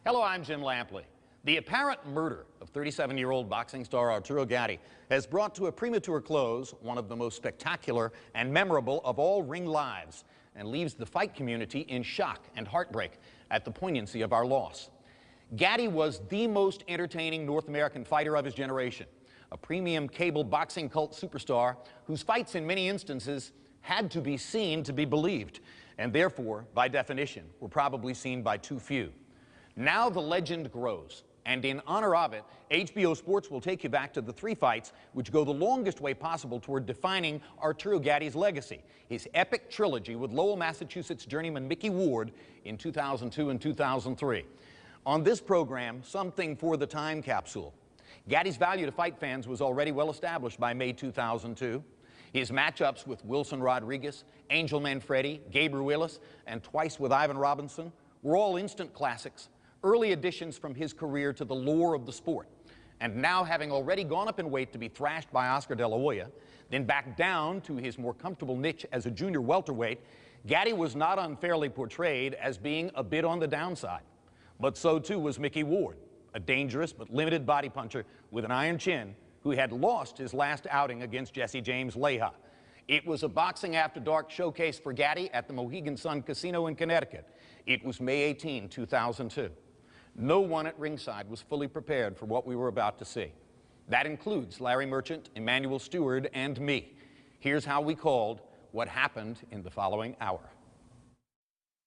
Hello, I'm Jim Lampley. The apparent murder of 37-year-old boxing star Arturo Gatti has brought to a premature close one of the most spectacular and memorable of all ring lives, and leaves the fight community in shock and heartbreak at the poignancy of our loss. Gatti was the most entertaining North American fighter of his generation, a premium cable boxing cult superstar whose fights in many instances had to be seen to be believed, and therefore, by definition, were probably seen by too few. Now the legend grows, and in honor of it, HBO Sports will take you back to the three fights which go the longest way possible toward defining Arturo Gatti's legacy, his epic trilogy with Lowell, Massachusetts journeyman Micky Ward in 2002 and 2003. On this program, something for the time capsule. Gatti's value to fight fans was already well established by May 2002. His matchups with Wilson Rodriguez, Angel Manfredi, Gabriel Willis, and twice with Ivan Robinson were all instant classics, early additions from his career to the lore of the sport. And now, having already gone up in weight to be thrashed by Oscar De La Hoya, then back down to his more comfortable niche as a junior welterweight, Gatti was not unfairly portrayed as being a bit on the downside. But so too was Micky Ward, a dangerous but limited body puncher with an iron chin who had lost his last outing against Jesse James Leija. It was a Boxing After Dark showcase for Gatti at the Mohegan Sun Casino in Connecticut. It was May 18, 2002. No one at ringside was fully prepared for what we were about to see. That includes Larry Merchant, Emmanuel Stewart, and me. Here's how we called what happened in the following hour.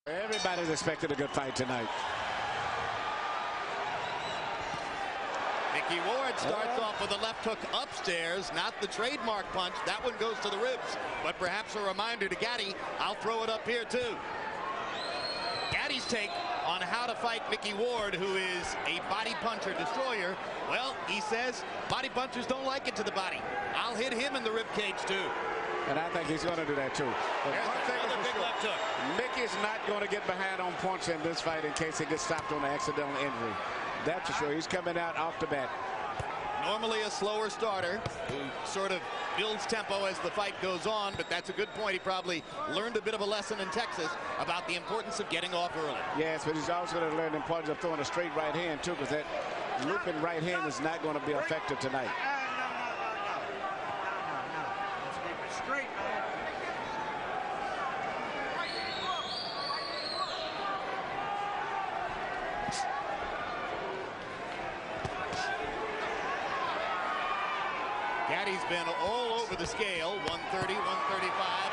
Everybody's expected a good fight tonight. Micky Ward starts off with a left hook upstairs, not the trademark punch. That one goes to the ribs, but perhaps a reminder to Gatti, I'll throw it up here too. Gatti's take on how to fight Micky Ward, who is a body puncher destroyer. Well, he says body punchers don't like it to the body. I'll hit him in the rib cage too. And I think he's going to do that too. But there's another big left hook. Micky's not going to get behind on points in this fight in case he gets stopped on an accidental injury. That's for sure. He's coming out off the bat. Normally a slower starter who sort of builds tempo as the fight goes on, but that's a good point. He probably learned a bit of a lesson in Texas about the importance of getting off early. Yes, but he's also going to learn the importance of throwing a straight right hand too, because that looping right hand is not going to be effective tonight. Straight. Gatti's been all over the scale, 130, 135,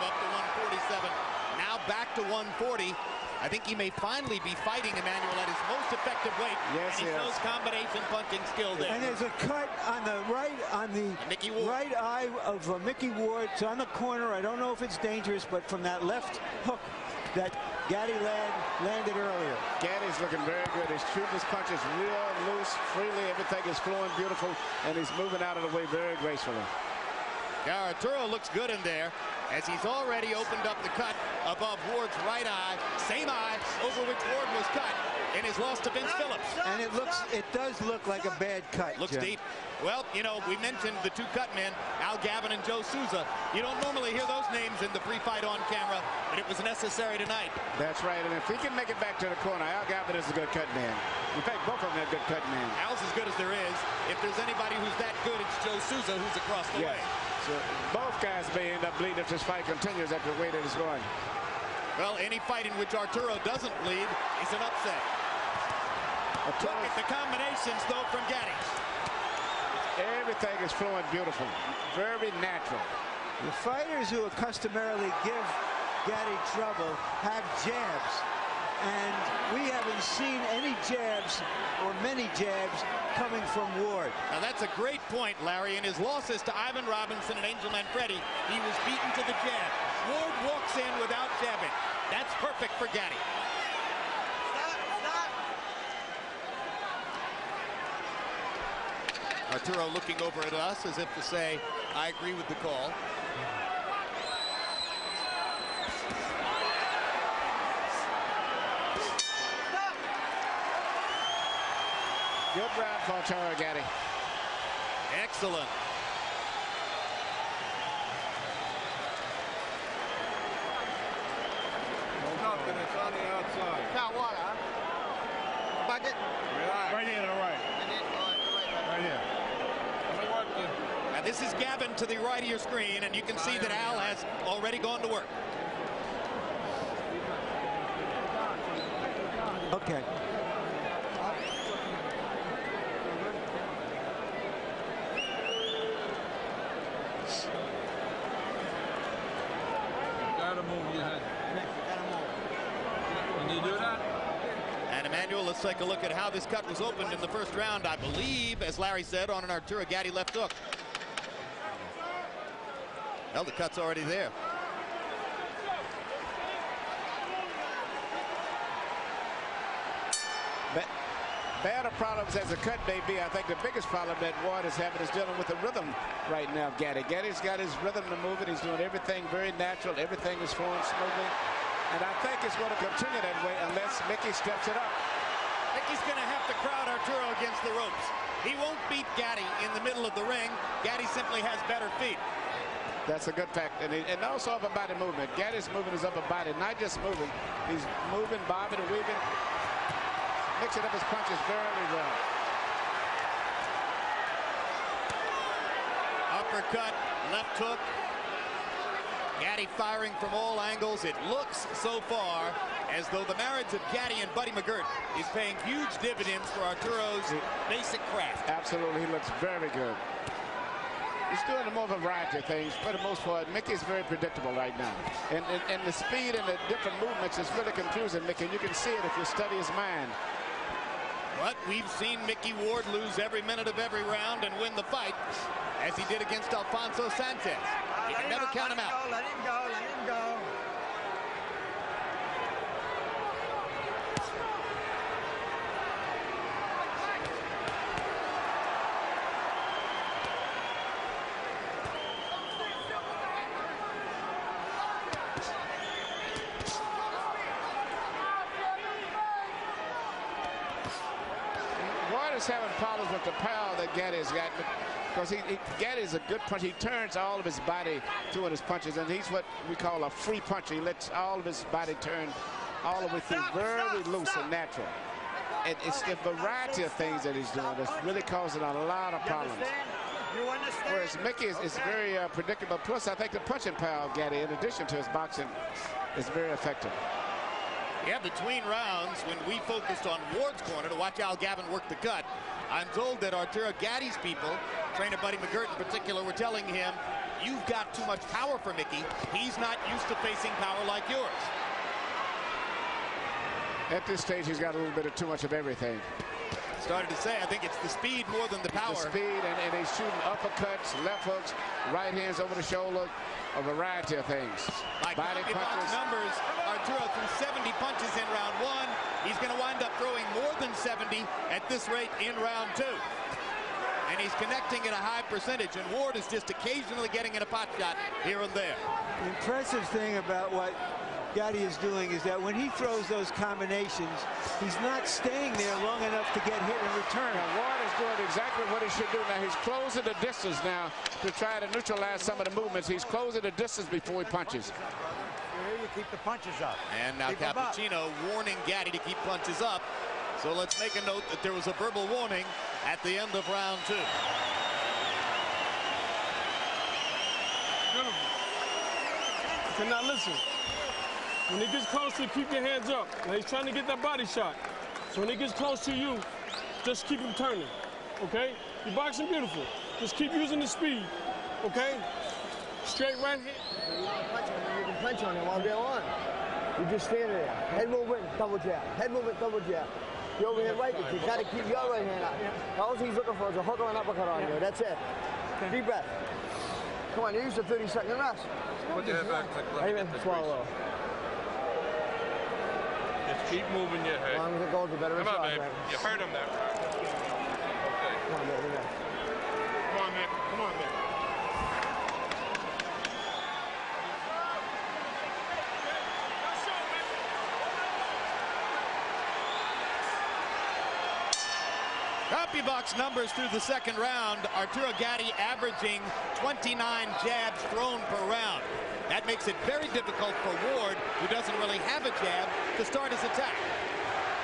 up to 147, now back to 140. I think he may finally be fighting Emmanuel at his most effective weight. Yes, and he shows combination punching skill there. And there's a cut on the right, on the right eye of Micky Ward. It's on the corner. I don't know if it's dangerous, but from that left hook that Gatti landed earlier. Gatti's looking very good. He's shooting his punches real loose, freely. Everything is flowing beautiful, and he's moving out of the way very gracefully. Yeah, Arturo looks good in there, as he's already opened up the cut above Ward's right eye, same eye over which Ward was cut in his loss to Vince Phillips. And it does look like a bad cut. Looks Jim. deep. Well, you know, we mentioned the two cut men, Al Gavin and Joe Souza. You don't normally hear those names in the pre-fight on camera, but it was necessary tonight. That's right, and if he can make it back to the corner, Al Gavin is a good cut man. In fact, both of them are good cut men. Al's as good as there is. If there's anybody who's that good, it's Joe Souza, who's across the way. So both guys may end up bleeding if this fight continues at the way that it's going. Well, any fight in which Arturo doesn't bleed is an upset. Look at the combinations, though, from Gatti. Everything is flowing beautiful, very natural. The fighters who customarily give Gatti trouble have jabs, and we haven't seen any jabs or many jabs coming from Ward. Now that's a great point, Larry. In his losses to Ivan Robinson and Angel Manfredi, he was beaten to the jab. Ward walks in without jabbing. That's perfect for Gatti. Arturo looking over at us as if to say, I agree with the call. Good round for Arturo Gatti. Excellent. Nothing, it's on the outside. Now what, huh? pocket? Right here to the right. Right here. Now this is Gavin to the right of your screen, and you can see that Al has already gone to work. Okay. Gotta move your head. Can you do that? And Emmanuel, let's take a look at how this cut was opened in the first round. I believe, as Larry said, on an Arturo Gatti left hook. Well, the cut's already there. Bad of problems as the cut may be, I think the biggest problem that Ward is having is dealing with the rhythm right now. Gatti's got his rhythm to move it. He's doing everything very natural. Everything is flowing smoothly. And I think it's going to continue that way unless Micky steps it up. Micky's going to have to crowd Arturo against the ropes. He won't beat Gatti in the middle of the ring. Gatti simply has better feet. That's a good fact. And also upper body movement. Gatti's moving his upper body, not just moving. He's moving, bobbing, and weaving. Mixing up his punches very well. Uppercut, left hook. Gatti firing from all angles. It looks so far as though the marriage of Gatti and Buddy McGirt is paying huge dividends for Arturo's basic craft. Absolutely, he looks very good. He's doing a more variety of things. For the most part, Micky's very predictable right now. And the speed and the different movements is really confusing Micky. And you can see it if you study his mind. But we've seen Micky Ward lose every minute of every round and win the fight, as he did against Alfonso Sanchez. You can never count him out. Let him go, let him go. Ward is having problems with the power that Gatti's got. Because Gatti's a good puncher. He turns all of his body doing his punches, and he's what we call a free puncher. He lets all of his body turn all the way through, very loose and natural. And it's the variety of things that he's doing that's really causing a lot of problems. You understand? Whereas Micky is very predictable. Plus, I think the punching power of Gatti, in addition to his boxing, is very effective. Yeah, between rounds, when we focused on Ward's corner to watch Al Gavin work the cut, I'm told that Arturo Gatti's people, trainer Buddy McGirt in particular, were telling him, you've got too much power for Micky. He's not used to facing power like yours. At this stage, he's got a little bit of too much of everything. Started to say, I think it's the speed more than the power. The speed, and he's shooting uppercuts, left hooks, right hands over the shoulder, a variety of things. By Body punches. numbers, Arturo threw 70 punches in round one. He's going to wind up throwing more than 70 at this rate in round two. And he's connecting at a high percentage, and Ward is just occasionally getting in a pot shot here and there. The impressive thing about what Gatti is doing is that when he throws those combinations, he's not staying there long enough to get hit in return. Now, Ward is doing exactly what he should do. Now, he's closing the distance now to try to neutralize some of the movements. He's closing the distance before he punches. Here you keep the punches up. And now Cappuccino warning Gatti to keep punches up. So let's make a note that there was a verbal warning at the end of round two. Okay, now listen. When he gets close to you, keep your hands up. Now he's trying to get that body shot. So when he gets close to you, just keep him turning, okay? You're boxing beautiful. Just keep using the speed, okay? Straight right hand. You can punch on him all day long. You just stand there. Head movement, double jab. Head movement, double jab. Your overhand right, but you got to keep your right hand up. All he's looking for is a hook or an uppercut on you. That's it. Deep breath. Come on, use the 30-second rest. Put your head back. Amen. Swallow. Just keep moving your head. As long as it goes, the better Come it's on, off, babe. right? You hurt him there. Okay. Come on, baby. Come on, man. Come on, man. CompuBox numbers through the second round. Arturo Gatti averaging 29 jabs thrown per round. That makes it very difficult for Ward, who doesn't really have a jab, to start his attack.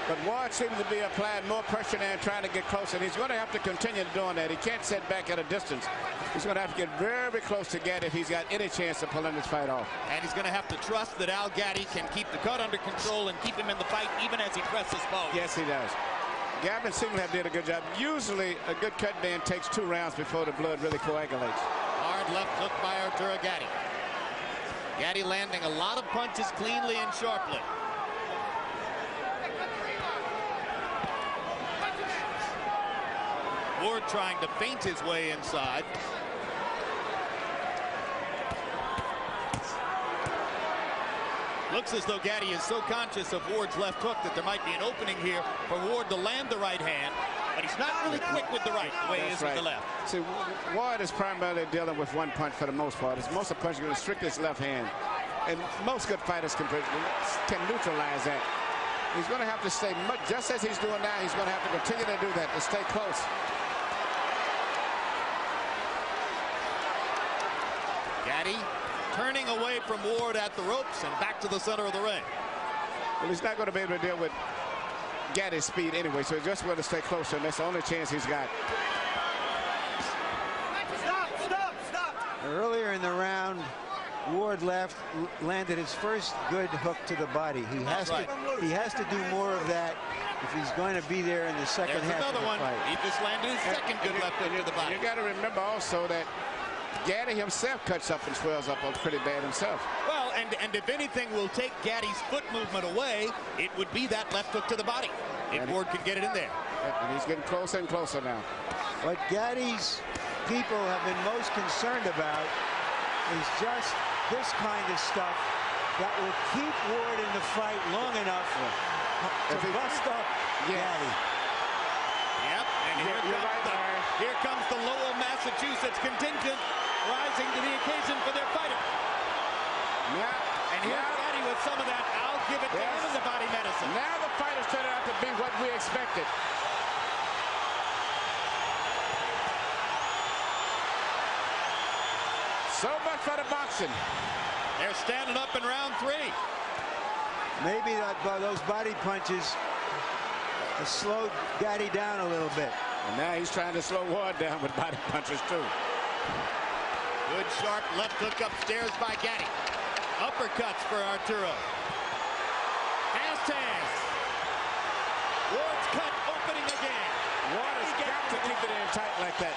But Ward seems to be applying more pressure there and trying to get close, and he's going to have to continue doing that. He can't sit back at a distance. He's going to have to get very, very close to Gatti if he's got any chance of pulling this fight off. And he's going to have to trust that Al Gatti can keep the cut under control and keep him in the fight even as he presses forward. Yes, he does. Gavin seems to have did a good job. Usually, a good cut man takes 2 rounds before the blood really coagulates. Hard left hook by Arturo Gatti. Gatti landing a lot of punches cleanly and sharply. Ward trying to feint his way inside. Looks as though Gatti is so conscious of Ward's left hook that there might be an opening here for Ward to land the right hand, but he's not really quick with the right the way he is with the left. See, Ward is primarily dealing with one punch for the most part. Most of the punches are going to restrict his left hand, and most good fighters can neutralize that. He's going to have to stay just as he's doing now. He's going to have to continue to do that, to stay close. Gatti turning away from Ward at the ropes and back to the center of the ring. Well, he's not going to be able to deal with Gatti's speed anyway, so he's just going to stay closer, and that's the only chance he's got. Stop. Earlier in the round, Ward landed his first good hook to the body. He has to do more of that if he's going to be there in the second half of the fight. He just landed his second good left hook to the body. You got to remember also that Gatti himself cuts up and swells up pretty bad himself. Well, and if anything will take Gatti's foot movement away, it would be that left hook to the body. If Ward can get it in there. And he's getting closer and closer now. What Gatti's people have been most concerned about is just this kind of stuff that will keep Ward in the fight long enough to bust up Gatti. Yep, and here comes the Lowell, Massachusetts contingent rising to the occasion for their fighter. And here's Gatti with some of that. I'll give it to him as a body medicine. Now the fight has turned out to be what we expected. So much for the boxing. They're standing up in round 3. Maybe those body punches have slowed Gatti down a little bit. And now he's trying to slow Ward down with body punches too. Good sharp left hook upstairs by Gatti. Uppercuts for Arturo. Fast hands. Ward's cut opening again. Ward has got to keep it in tight like that.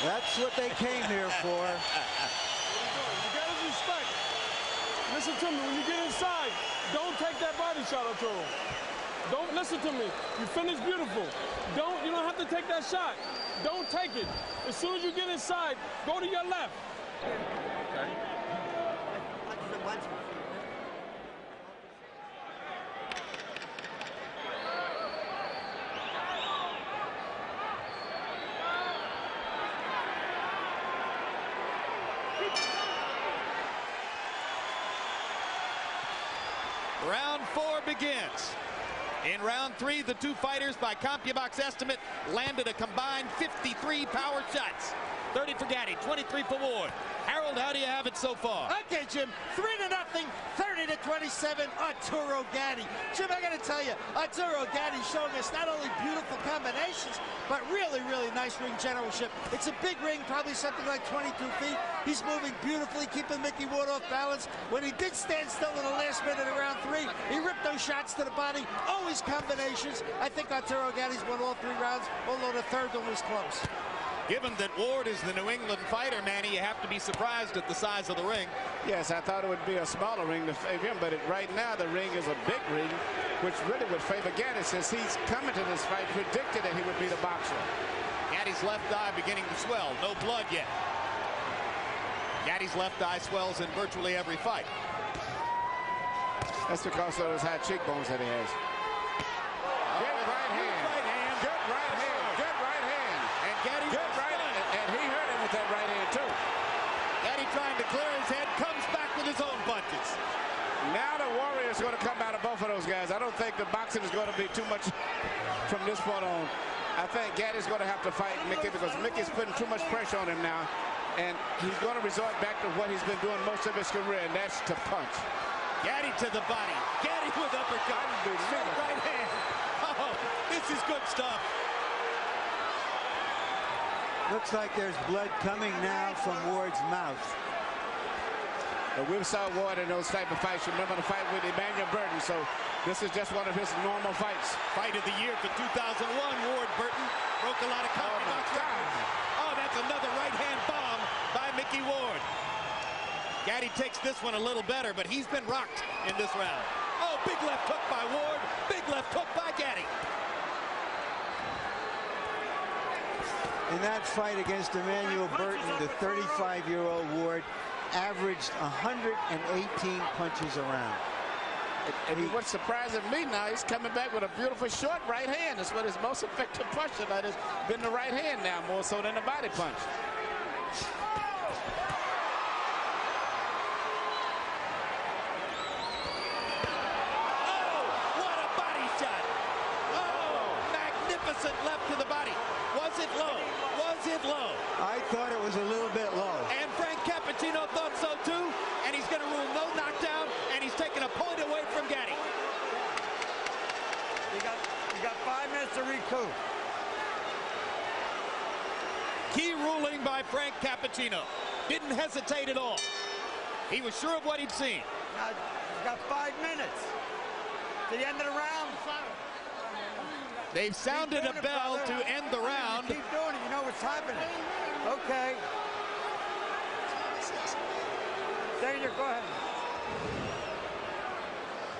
That's what they came here for. You got his respect. Listen to me. When you get inside, don't take that body shot, Arturo. Don't listen to me. You finished beautiful. You don't have to take that shot. Don't take it. As soon as you get inside, go to your left. Okay. Round 4 begins. In round 3, the two fighters, by CompuBox estimate, landed a combined 53 power shots. 30 for Gatti, 23 for Ward. Harold, how do you have it so far? Okay, Jim, 3-0, 30-27, Arturo Gatti. Jim, I got to tell you, Arturo Gatti showing us not only beautiful combinations, but really, really nice ring generalship. It's a big ring, probably something like 22 feet. He's moving beautifully, keeping Micky Ward off balance. When he did stand still in the last minute of round 3, he ripped those shots to the body, always combinations. I think Arturo Gatti's won all 3 rounds, although the third one was close. Given that Ward is the New England fighter, Manny, you have to be surprised at the size of the ring. Yes, I thought it would be a smaller ring to favor him, but right now the ring is a big ring, which really would favor Gatti, since he's coming to this fight predicted that he would be the boxer. Gatti's left eye beginning to swell. No blood yet. Gatti's left eye swells in virtually every fight. That's because of those high cheekbones that he has. Good right hand. Good right hand. Good right hand. And Gatti good right hand. And he hurt him with that right hand too. Gatti trying to clear his head, comes back with his own punches. Now the Warrior is going to come out of both of those guys. I don't think the boxing is going to be too much from this point on. I think Gatti's going to have to fight Micky, because Micky's putting too much pressure on him now. And he's going to resort back to what he's been doing most of his career, and that's to punch. Gatti to the body. Gatti with uppercut. Straight right hand. Oh, this is good stuff. Looks like there's blood coming now from Ward's mouth. But we saw Ward in those type of fights. Remember the fight with Emmanuel Burton, so this is just one of his normal fights. Fight of the year for 2001, Ward Burton broke a lot of records. Oh, that's another right-hand bomb by Micky Ward. Gatti takes this one a little better, but he's been rocked in this round. Oh, big left hook by Ward, big left hook by Gatti. In that fight against Emmanuel Burton, the 35-year-old Ward averaged 118 punches around. And what's surprising me now, he's coming back with a beautiful short right hand. That's what his most effective punch tonight has been, the right hand now, more so than the body punch. Oh, what a body shot. Oh, magnificent left to the body. Was it low? Was it low? I thought it was a little bit low. And Frank Cappuccino thought so too, and he's going to rule no knockdown, and he's taking a point away from Gatti. You got 5 minutes to recoup. Key ruling by Frank Cappuccino. Didn't hesitate at all. He was sure of what he'd seen. Now, you got 5 minutes to the end of the round. They've sounded a bell to end the round. Keep doing it. You know what's happening. Okay. Senior, go ahead.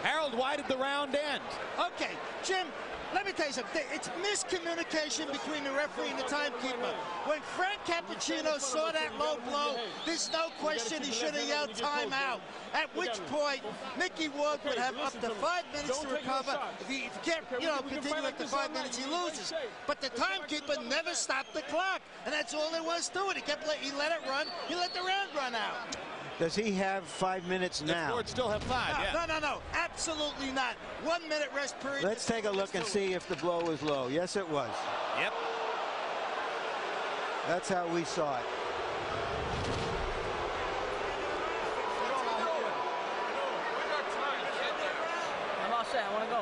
Harold, why did the round end? Okay, Jim, let me tell you something. It's miscommunication between the referee and the timekeeper. When Frank Cappuccino saw that low blow, there's no question he should have yelled timeout. At which point, Micky Ward would have up to 5 minutes to recover. If he can't, continue after 5 minutes, he loses. But the timekeeper never stopped the clock, and that's all there was to it. He let it run. He let the round run out. Does he have 5 minutes now? The Ford still have 5, yeah. No, absolutely not. 1 minute rest period. Let's take a look and see if the blow was low. Yes, it was. Yep. That's how we saw it. I'm all set. I want to go.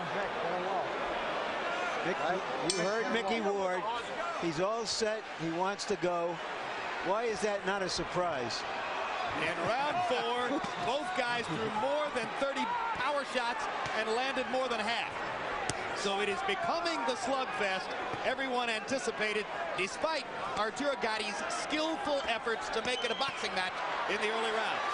You heard Micky Ward. He's all set. He wants to go. Why is that not a surprise? In round 4, both guys threw more than 30 power shots and landed more than half. So it is becoming the slugfest everyone anticipated, despite Arturo Gatti's skillful efforts to make it a boxing match in the early rounds.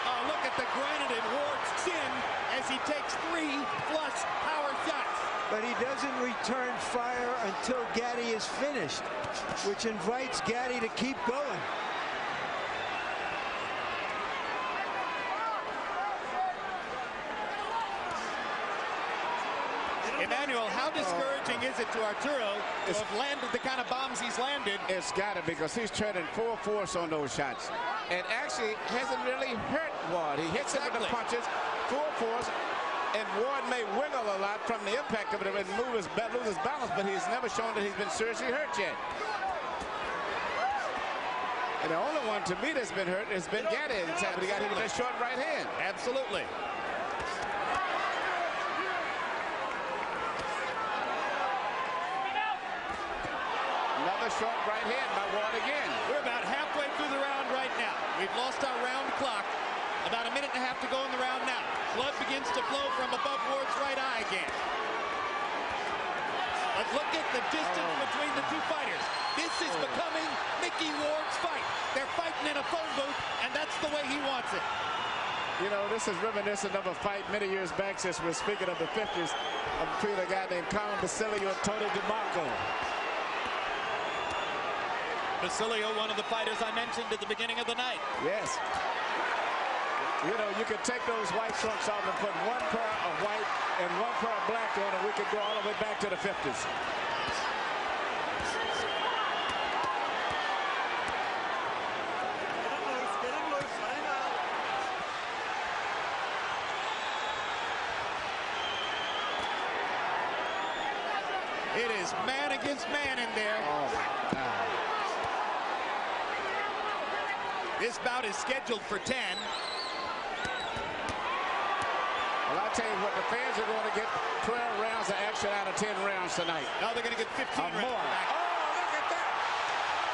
Oh, look at the granite in Ward's chin as he takes 3 flush power shots. But he doesn't return fire until Gatti is finished, which invites Gatti to keep going. Emmanuel, how discouraging is it to Arturo to have landed the kind of bombs he's landed? It's got to, because he's turning full force on those shots. And actually hasn't really hurt Ward. He hits him with the punches, full force, and Ward may wiggle a lot from the impact of it and lose his balance, but he's never shown that he's been seriously hurt yet. And the only one to me that's been hurt has been Gatti. He got hit with that short right hand. Absolutely. Another short right hand by Ward again. We're about halfway through the round right now. We've lost our round clock. About a minute and a half to go in the round now. Blood begins to flow from above Ward's right eye again. But look at the distance between the two fighters. This is becoming Micky Ward's fight. They're fighting in a phone booth, and that's the way he wants it. You know, this is reminiscent of a fight many years back, since we're speaking of the 50s, between a guy named Colin Basilio and Tony DeMarco. Basilio, one of the fighters I mentioned at the beginning of the night. Yes. You know, you could take those white trunks off and put one pair of white and one pair of black on, and we could go all the way back to the 50s. is man against man in there. Oh, my God. This bout is scheduled for 10. Well, I'll tell you what, the fans are going to get 12 rounds of action out of 10 rounds tonight. Now they're going to get 15 rounds more. back. Oh, look at that.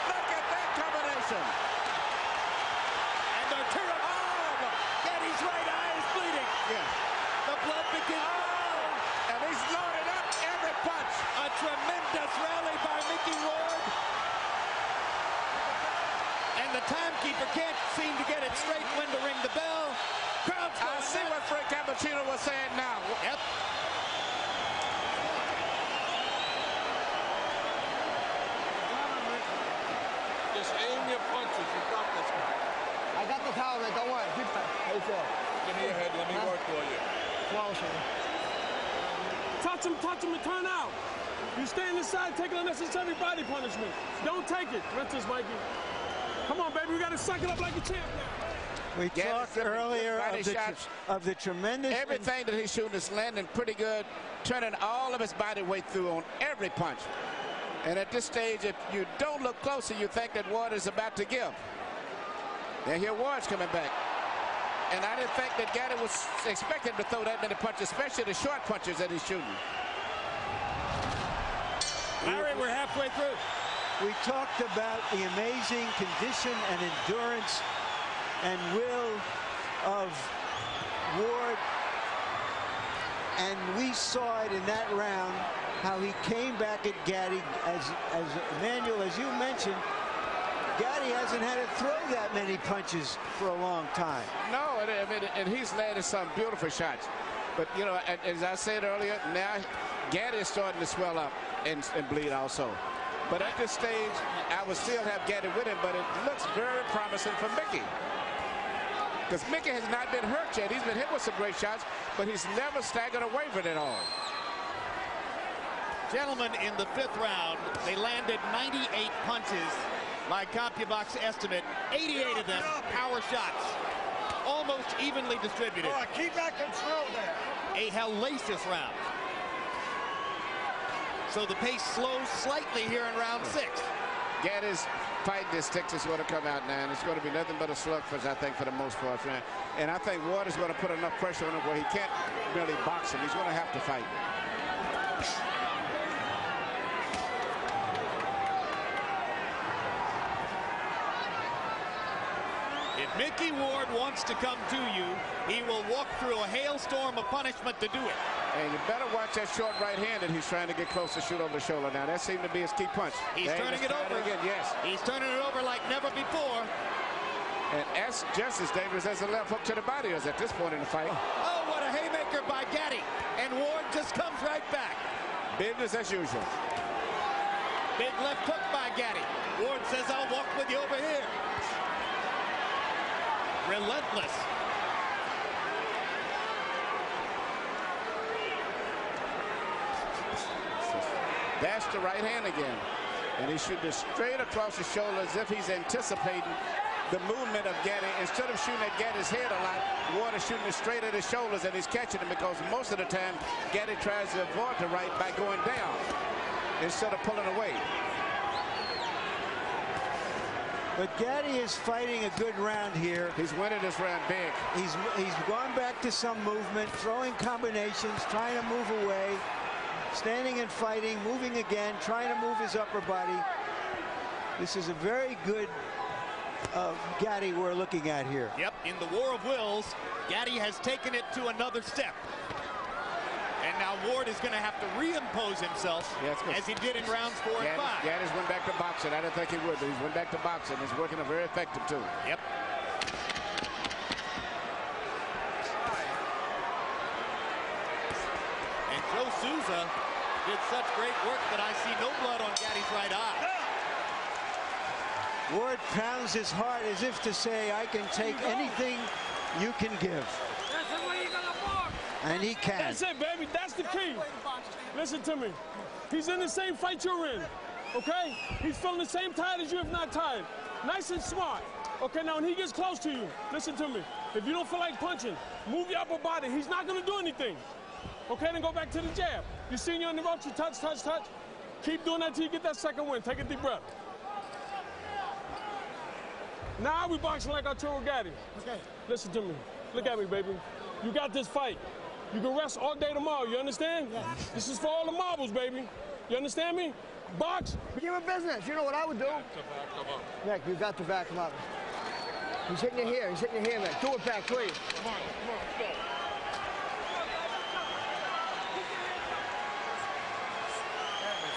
Look at that combination. And Arturo, Gatti's right eye is bleeding. Yeah. The blood begins. Oh, and he's loaded up every punch. A tremendous rally by Micky Ward. And the timekeeper can't seem to get it straight when to ring the bell. Crowd's going I see nuts. what Frank Cappuccino was saying now. Yep. Just aim your punches. You got this. I got the towel, man. Don't worry. Keep that. How you feel? Give me your head. Let me work for you. Flawless, man. Touch him, and turn out. You stay in the side, take unnecessary body punishment. Don't take it. Rest this, Mikey. Come on, baby. We got to suck it up like a champ now. We talked earlier of the tremendous... Everything that he's shooting is landing pretty good, turning all of his body weight through on every punch. And at this stage, if you don't look closer, you think that Ward is about to give. And here Ward's coming back. And I didn't think that Gatti was expecting to throw that many punches, especially the short punches that he's shooting. Larry, we're halfway through. We talked about the amazing condition and endurance and will of Ward, and we saw it in that round how he came back at Gatti. As Emmanuel, as you mentioned, Gatti hasn't had to throw that many punches for a long time. No, and he's landed some beautiful shots. But, you know, as I said earlier, now Gatti is starting to swell up and bleed also. But at this stage, I would still have Gatti with him, but it looks very promising for Micky. Because Micky has not been hurt yet. He's been hit with some great shots, but he's never staggered or wavered at all. Gentlemen, in the 5th round, they landed 98 punches. My CompuBox estimate, 88 of them power shots. Almost evenly distributed. Oh, keep that control there. A hellacious round. So the pace slows slightly here in round 6. Gatti's fighting his sticks is going to come out now, and it's going to be nothing but a slugfest, I think, for the most part. And I think Ward is going to put enough pressure on him where he can't really box him. He's going to have to fight. If Micky Ward wants to come to you, he will walk through a hailstorm of punishment to do it. And you better watch that short right hand that he's trying to get close to shoot over the shoulder. Now, that seemed to be his key punch. He's turning it over. Again, yes. He's turning it over like never before. And that's just as dangerous as the left hook to the body is at this point in the fight. Oh, what a haymaker by Gatti. And Ward just comes right back. Business as usual. Big left hook by Gatti. Ward says, I'll walk with you over here. Relentless. That's the right hand again. And he's shooting straight across the shoulder as if he's anticipating the movement of Gatti. Instead of shooting at Gatti's head a lot, Ward is shooting straight at his shoulders, and he's catching him because most of the time Gatti tries to avoid the right by going down instead of pulling away. But Gatti is fighting a good round here. He's winning this round big. He's gone back to some movement, throwing combinations, trying to move away, standing and fighting, moving again, trying to move his upper body. This is a very good Gatti we're looking at here. Yep, in the war of wills, Gatti has taken it to another step. And now Ward is going to have to reimpose himself as he did in rounds 4 and 5. Gatti's went back to boxing. I didn't think he would, but he's went back to boxing. He's working very effective, too. Yep. And Joe Souza did such great work that I see no blood on Gatti's right eye. Ward pounds his heart as if to say, I can take anything you can give. That's the way you're gonna box. And he can. That's it, baby. That's the key. Listen to me. He's in the same fight you're in, okay? He's feeling the same tired as you, if not tired. Nice and smart. Okay, now when he gets close to you, listen to me. If you don't feel like punching, move your upper body. He's not gonna do anything. Okay, then go back to the jab. You seen you on the ropes, you touch, touch, touch. Keep doing that till you get that second win. Take a deep breath. Now we boxing like Arturo Gatti. Okay. Listen to me. Look at me, baby. You got this fight. You can rest all day tomorrow, you understand? Yeah. This is for all the marbles, baby. You understand me? Box. Give him business. You know what I would do? Mick, you got to back him up. He's hitting you here. He's hitting you here, Mick. Do it back, please. Come on, let's go.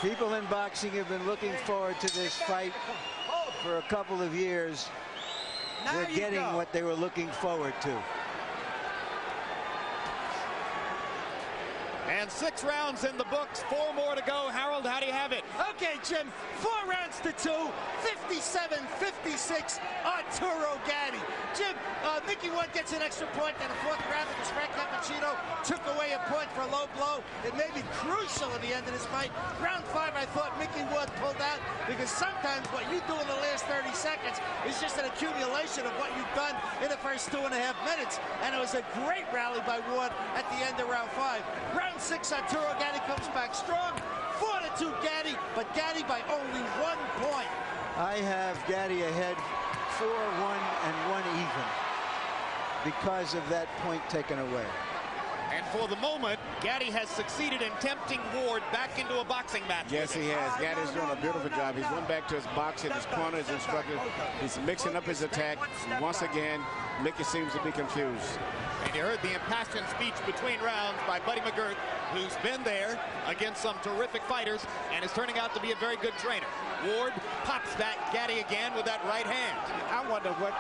People in boxing have been looking forward to this fight for a couple of years. They're getting what they were looking forward to. And 6 rounds in the books, 4 more to go. Harold, how do you have it? Okay, Jim, 4 rounds to 2, 57-56, Arturo Gatti. Jim, Mickey Ward gets an extra point in the 4th round because Frank Cappuccino took away a point for a low blow. It may be crucial at the end of this fight. Round 5, I thought Mickey Ward pulled out because sometimes what you do in the last 30 seconds is just an accumulation of what you've done in the first 2.5 minutes. And it was a great rally by Ward at the end of round 5. Round 6, Arturo Gatti comes back strong. 4-2 Gatti, but Gatti by only 1 point. I have Gatti ahead 4-1 and 1 even because of that point taken away. And for the moment, Gatti has succeeded in tempting Ward back into a boxing match. Yes, he has. Gatti's doing a beautiful job. He's went back to his boxing, his corner, his instructor. He's mixing up his attack. Once again, Mickey seems to be confused. And you heard the impassioned speech between rounds by Buddy McGirt, who's been there against some terrific fighters and is turning out to be a very good trainer. Ward pops that Gatti again with that right hand. I wonder what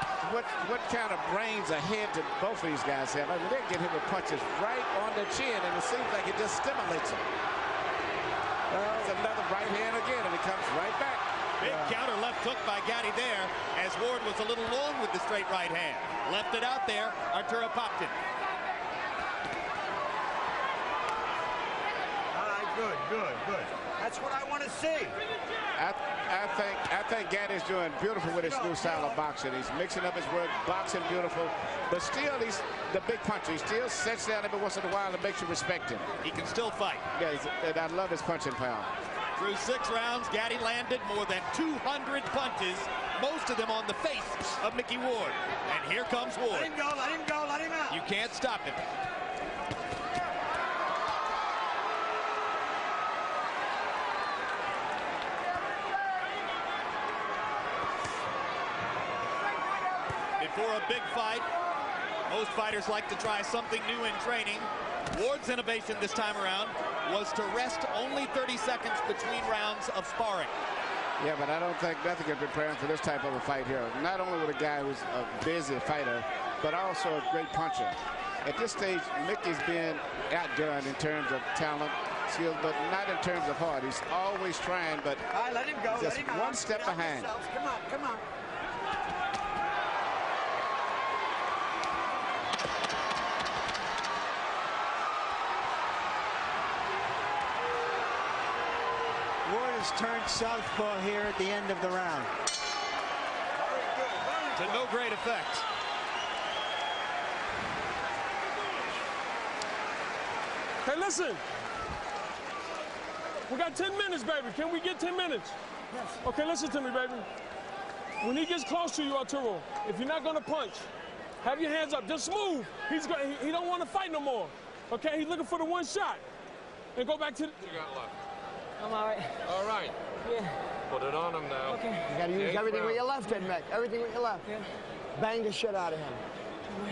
kind of brains ahead to both of these guys have. I mean, they get him with punches right on the chin, and it seems like it just stimulates him. It's another right hand again, and it comes right back. Big counter left hook by Gatti there, as Ward was a little long with the straight right hand. Left it out there. Arturo popped it. All right, good. That's what I want to see. I think Gatti's doing beautiful with his new style of boxing. He's mixing up his work, boxing beautiful, but still he's the big puncher. He still sits down every once in a while and makes you respect him. He can still fight. Yeah, and I love his punching power. Through 6 rounds, Gatti landed more than 200 punches, most of them on the face of Mickey Ward. And here comes Ward. Let him go, let him out. You can't stop him. Before a big fight, most fighters like to try something new in training. Ward's innovation this time around was to rest only 30 seconds between rounds of sparring. Yeah, but I don't think nothing can prepare him for this type of a fight here. Not only with a guy who's a busy fighter, but also a great puncher. At this stage, Mickey's been outdone in terms of talent, skills, but not in terms of heart. He's always trying, but All right, let him go. just let him one out. step Get out behind. yourselves. Come on. Ward has turned southpaw here at the end of the round. To no great effect. Hey, listen. We got 10 minutes, baby. Can we get 10 minutes? Yes. Okay, listen to me, baby. When he gets close to you, Arturo, if you're not gonna punch, have your hands up. Just move. He don't want to fight no more. Okay, he's looking for the one shot. And go back to the... You got left. I'm all right. All right. Yeah. Put it on him now. Okay. You got to use everything with your left hand, Mick. Everything with your left. Yeah. Bang the shit out of him.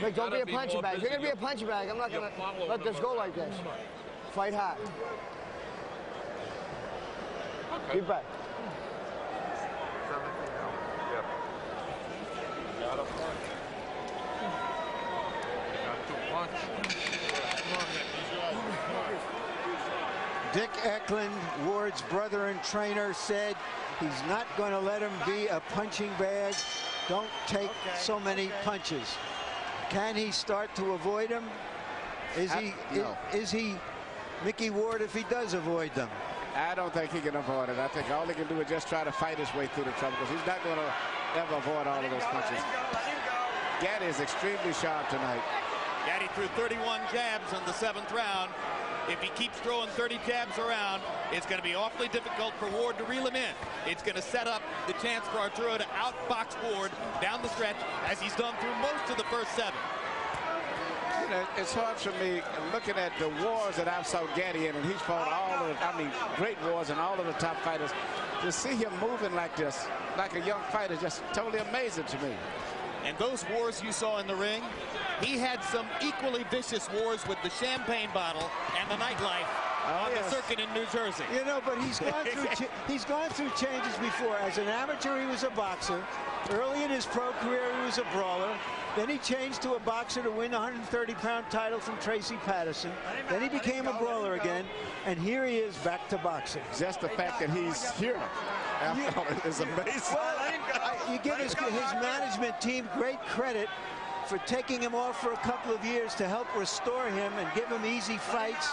Mick, don't be a punching bag. If you're going to be a punching bag, I'm not going to let this go like this. Fight hard. Okay. Deep breath. Yep. Got a punch. Got to punch. Come on, Mick. Dick Eklund, Ward's brother and trainer, said he's not going to let him be a punching bag. Don't take so many punches. Can he start to avoid them? Is he Mickey Ward if he does avoid them? I don't think he can avoid it. I think all he can do is just try to fight his way through the trouble because he's not going to ever avoid all of those punches. Let him go. Gatti is extremely sharp tonight. Gatti threw 31 jabs in the 7th round. If he keeps throwing 30 jabs around, it's going to be awfully difficult for Ward to reel him in. It's going to set up the chance for Arturo to outbox Ward down the stretch, as he's done through most of the first 7. You know, it's hard for me looking at the wars that I saw Gatti in, and he's fought all of great wars and all of the top fighters. To see him moving like this, like a young fighter, just totally amazing to me. And those wars you saw in the ring, he had some equally vicious wars with the champagne bottle and the nightlife on the circuit in New Jersey. You know, but he's gone through changes before. As an amateur, he was a boxer. Early in his pro career, he was a brawler. Then he changed to a boxer to win a 130-pound title from Tracy Patterson. Then he became a brawler again, and here he is back to boxing. Just the fact that he's here is amazing. Well, you give his management team great credit for taking him off for a couple of years to help restore him and give him easy fights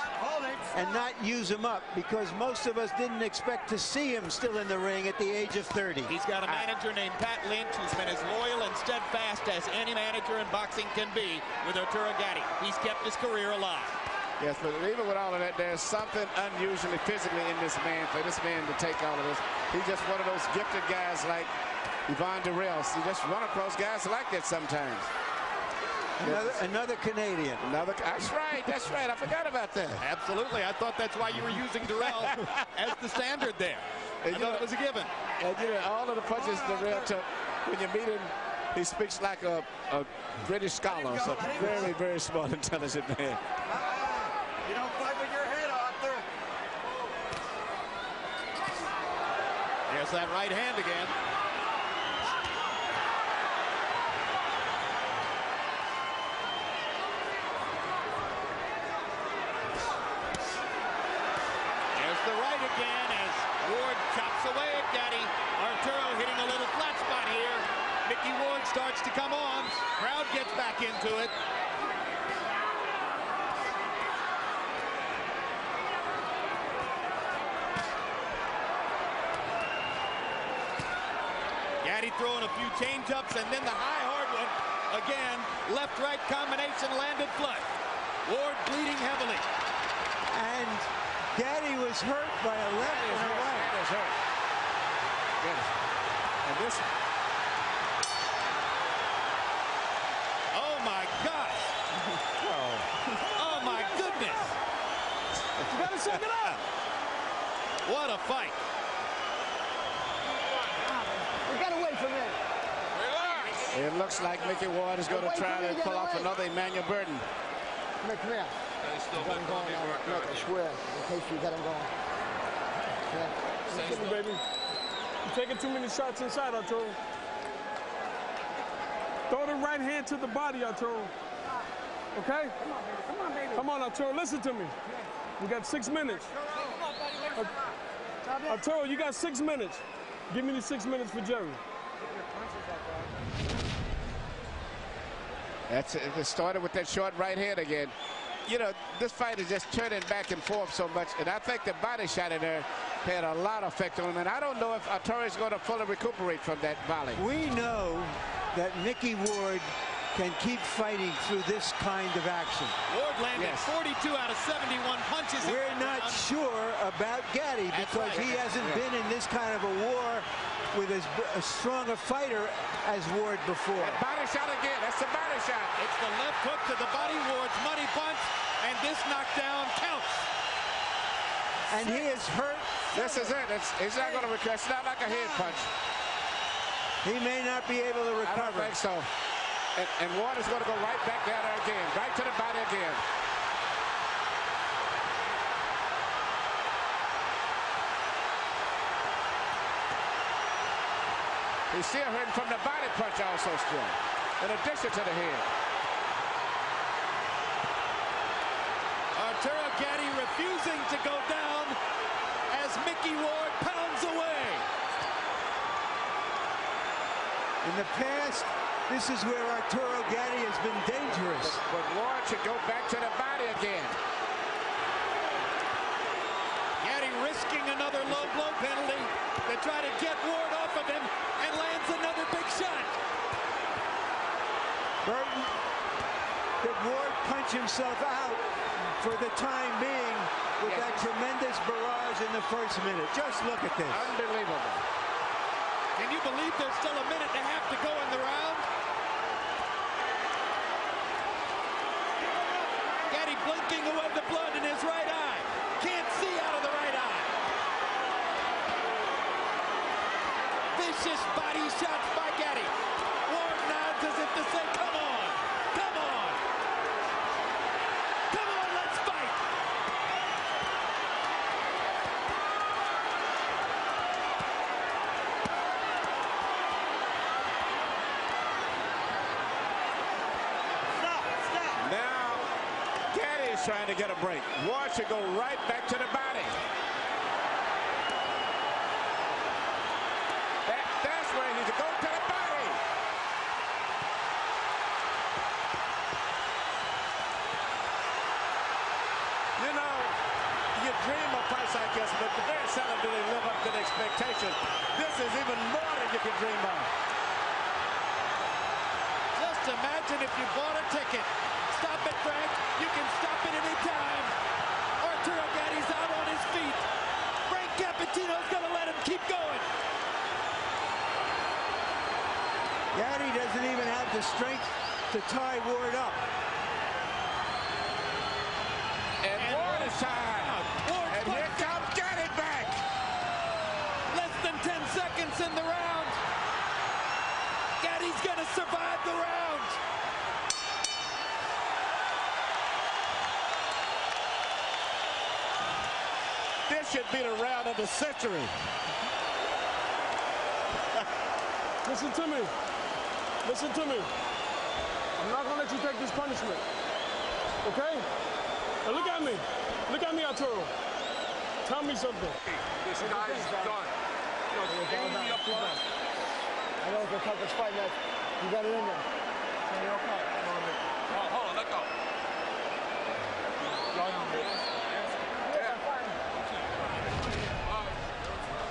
and not use him up, because most of us didn't expect to see him still in the ring at the age of 30. He's got a manager named Pat Lynch who's been as loyal and steadfast as any manager in boxing can be with Arturo Gatti. He's kept his career alive. Yes, but even with all of that, there's something unusually physically in this man, for this man to take all of this. He's just one of those gifted guys like Yvonne Durrell. You just run across guys like that sometimes. Another Canadian. That's right. That's right. I forgot about that. Absolutely. I thought that's why you were using Durrell as the standard there. I thought it was a given. And you know, all of the punches Durrell took, when you meet him, he speaks like a British scholar. So very, very smart, intelligent man. You don't fight with your head, Arthur. There's that right hand again. The right again as Ward chops away at Gatti. Arturo hitting a little flat spot here. Micky Ward starts to come on. Crowd gets back into it. Gatti throwing a few change-ups, and then the high hard one. Again, left-right combination landed flush. Ward bleeding heavily. And Gatti was hurt by a left and a right. That is hurt. Yes. And this. Oh my gosh. Oh my goodness. You gotta shake it up. What a fight. We gotta wait for a minute. Relax. It looks like Micky Ward is going to try to pull off another Emmanuel Burton. Come here. They still Got him going. Look, I swear. In case you got him going. Yeah. Listen to me, baby. You're taking too many shots inside, Arturo. Throw the right hand to the body, Arturo. Okay? Come on, baby. Come on, Arturo. Listen to me. We got 6 minutes. Arturo, you got 6 minutes. Give me the 6 minutes for Jerry. That's it. It started with that short right hand again. You know, this fight is just turning back and forth so much, and I think the body shot in there had a lot of effect on him, and I don't know if Arturo is going to fully recuperate from that volley. We know that Micky Ward can keep fighting through this kind of action. Ward landed 42 out of 71 punches. We're not sure about Gatti because he hasn't been in this kind of a war with as strong a fighter as Ward before. That body shot again. That's the body shot. It's the left hook to the body. Ward's money punch, and this knockdown counts. And he is hurt. This is it. He's not going to recover. It's not like a head punch. He may not be able to recover. I don't think so. And Ward is going to go right back down there again. Right to the body again. He's still hurting from the body punch also still, in addition to the head. Arturo Gatti refusing to go down as Micky Ward pounds away. In the past, this is where Arturo Gatti has been dangerous. But Ward should go back to the body again. Gatti risking another low blow penalty to try to get Ward off of him, and lands another big shot. Burton, did Ward punch himself out for the time being? with that tremendous barrage in the first minute. Just look at this. Unbelievable. Can you believe there's still a minute and a half to go in the round? Gatti blinking away the blood in his right eye. Can't see out of the right eye. Vicious body shots by Gatti. Ward nods as if to say, come on, come on. Come on, let's fight. Now, Gatti is trying to get a break. Ward should go right back to the body. That's where he should go to the body. You know, you dream of fights like this, but very seldom do they live up to the expectation. This is even more than you can dream of. Just imagine if you bought a ticket. Stop it, Frank. You can stop it any time. Arturo Gatti's out on his feet. Frank Cappuccino's going to let him keep going. Gatti doesn't even have the strength to tie Ward up. And Ward is tired. And here comes Gatti back. Less than 10 seconds in the round. Gatti's going to survive the round. This should be the round of the century. Listen to me. Listen to me. I'm not going to let you take this punishment. Okay? Now look at me. Look at me, Arturo. Tell me something. This guy's done. Aim me up front. I know it's the toughest fight, man. You got it in there. Hold on, let go.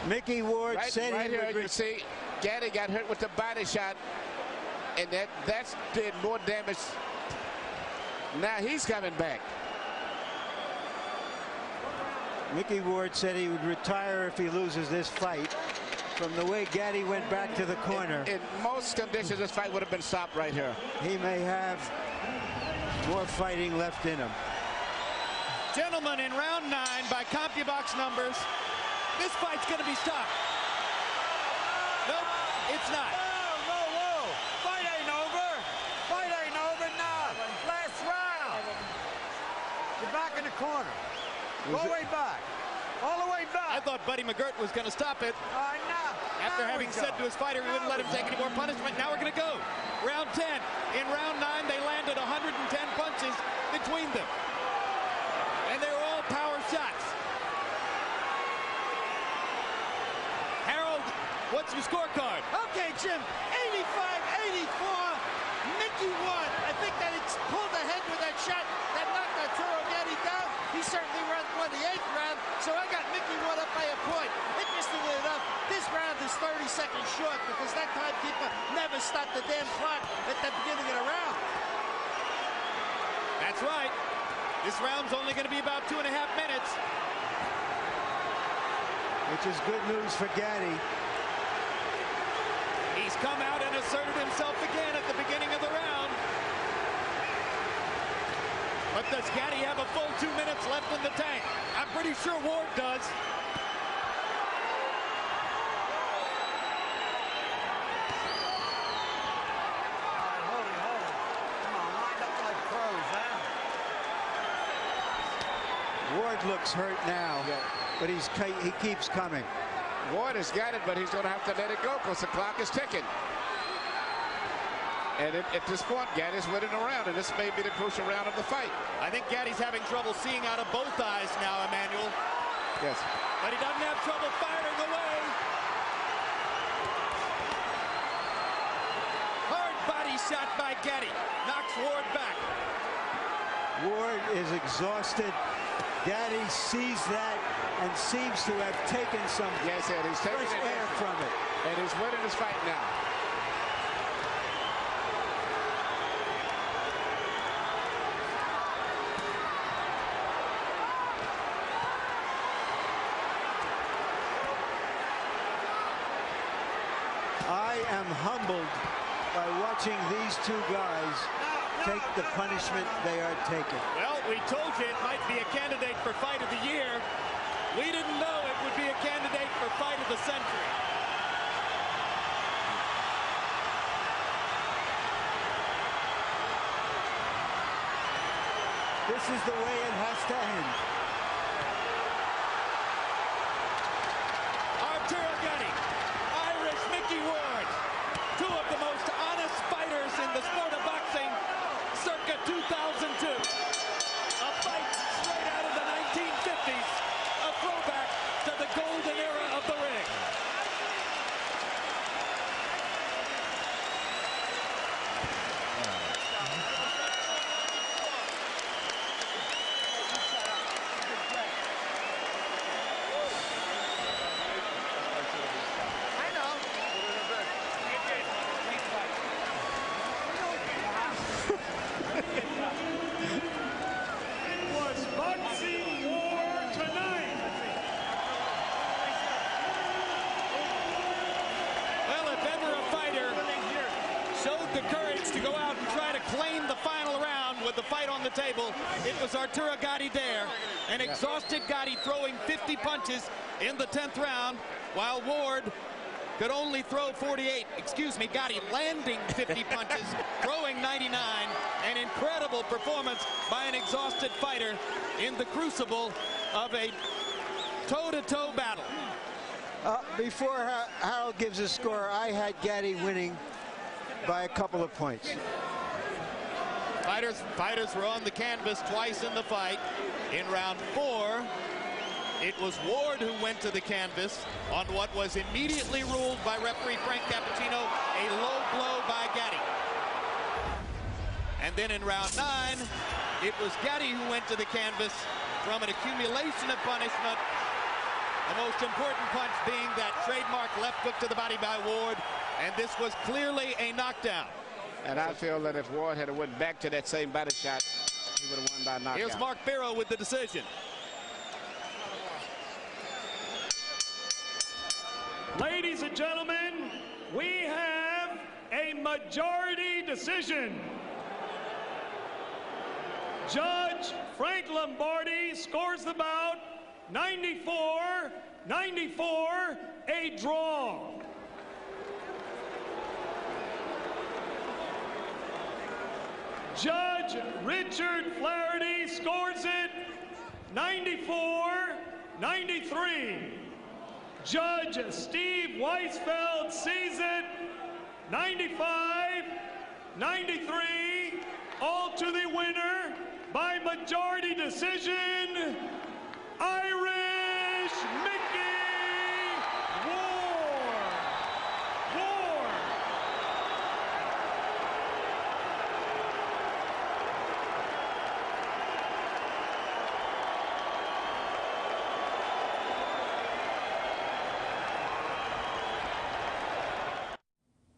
Micky Ward said right he here, would... you can see Gatti got hurt with the body shot, and that did more damage. Now he's coming back. Micky Ward said he would retire if he loses this fight. From the way Gatti went back to the corner, In most conditions, this fight would have been stopped right here. he may have more fighting left in him. Gentlemen, in round 9, by CompuBox numbers, this fight's going to be stopped. Nope, it's not. Whoa. Fight ain't over. Fight ain't over now. Last round. You're back in the corner. Go way back. All the way I back. thought Buddy McGirt was going to stop it. Now. After having said to his fighter he wouldn't let him take any more punishment, now we're going to go. Round 10. In round 9, they landed 110 punches between them. And they were all power shots. Harold, what's your scorecard? Okay, Jim, 85-84. Micky won. I think that it's pulled ahead with that shot that knocked Arturo Gatti down. He certainly won the 8th round, so I got Micky won up by a point. Interestingly enough, this round is 30 seconds short because that timekeeper never stopped the damn clock at the beginning of the round. That's right. This round's only going to be about 2.5 minutes. Which is good news for Gatti. He's come out and asserted himself again at the beginning of the round. But does Gatti have a full 2 minutes left in the tank? I'm pretty sure Ward does. Hold it. Come on, wind up like pros, huh? Ward looks hurt now, but he keeps coming. Ward has got it, but he's going to have to let it go because the clock is ticking. And at this point, Gatti's winning the round, and this may be the crucial round of the fight. I think Gatti's having trouble seeing out of both eyes now, Emmanuel. Yes. But he doesn't have trouble firing away. Hard body shot by Gatti. Knocks Ward back. Ward is exhausted. Gatti sees that and seems to have taken some Yes, Ed, he's taking fresh it air in. from it. And he's winning this fight now. I am humbled by watching these two guys take the punishment they are taking. Well, we told you it might be a candidate for Fight of the Year. We didn't know it would be a candidate for Fight of the Century. This is the way it has to end. Arturo Gatti, Irish Micky Ward, two of the most honest fighters in the sport of boxing, circa 2002. A fight straight out of the 1950s, a throwback to the golden era of the ring. Was boxing war tonight. Well, if ever a fighter showed the courage to go out and try to claim the final round with the fight on the table, it was Arturo Gatti there. An exhausted Gatti throwing 50 punches in the 10th round, while Ward could only throw 48. Excuse me, Gatti landing 50 punches, throwing 99. An incredible performance by an exhausted fighter in the crucible of a toe-to-toe battle. Before Harold gives a score, I had Gatti winning by a couple of points. Fighters were on the canvas twice in the fight. In round 4, it was Ward who went to the canvas on what was immediately ruled by referee Frank Cappuccino a low blow by Gatti. And then in round 9, it was Gatti who went to the canvas from an accumulation of punishment. The most important punch being that trademark left hook to the body by Ward, and this was clearly a knockdown. And I feel that if Ward had went back to that same body shot, he would have won by knockout. Here's Mark Barrow with the decision. Ladies and gentlemen, we have a majority decision. Judge Frank Lombardi scores the bout 94-94, a draw. Judge Richard Flaherty scores it 94-93. Judge Steve Weisfeld sees it 95-93. All to the winner by majority decision, Irish Micky Ward.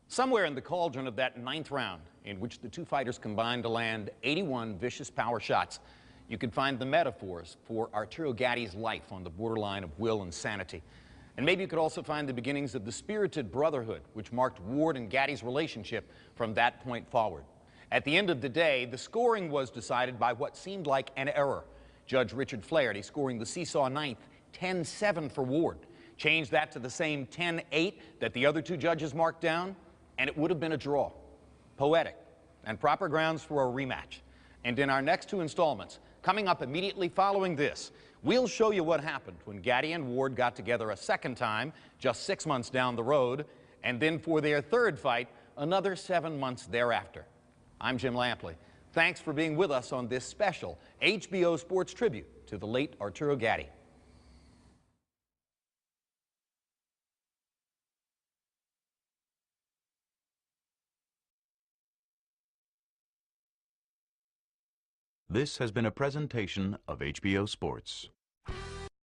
Somewhere in the cauldron of that 9th round, in which the two fighters combined to land 81 vicious power shots, you can find the metaphors for Arturo Gatti's life on the borderline of will and sanity. And maybe you could also find the beginnings of the spirited brotherhood which marked Ward and Gatti's relationship from that point forward. At the end of the day, the scoring was decided by what seemed like an error. Judge Richard Flaherty scoring the seesaw 9th, 10-7 for Ward. Change that to the same 10-8 that the other two judges marked down, and it would have been a draw. Poetic, and proper grounds for a rematch. And in our next 2 installments, coming up immediately following this, we'll show you what happened when Gatti and Ward got together a second time, just 6 months down the road, and then for their 3rd fight, another 7 months thereafter. I'm Jim Lampley. Thanks for being with us on this special HBO Sports tribute to the late Arturo Gatti. This has been a presentation of HBO Sports.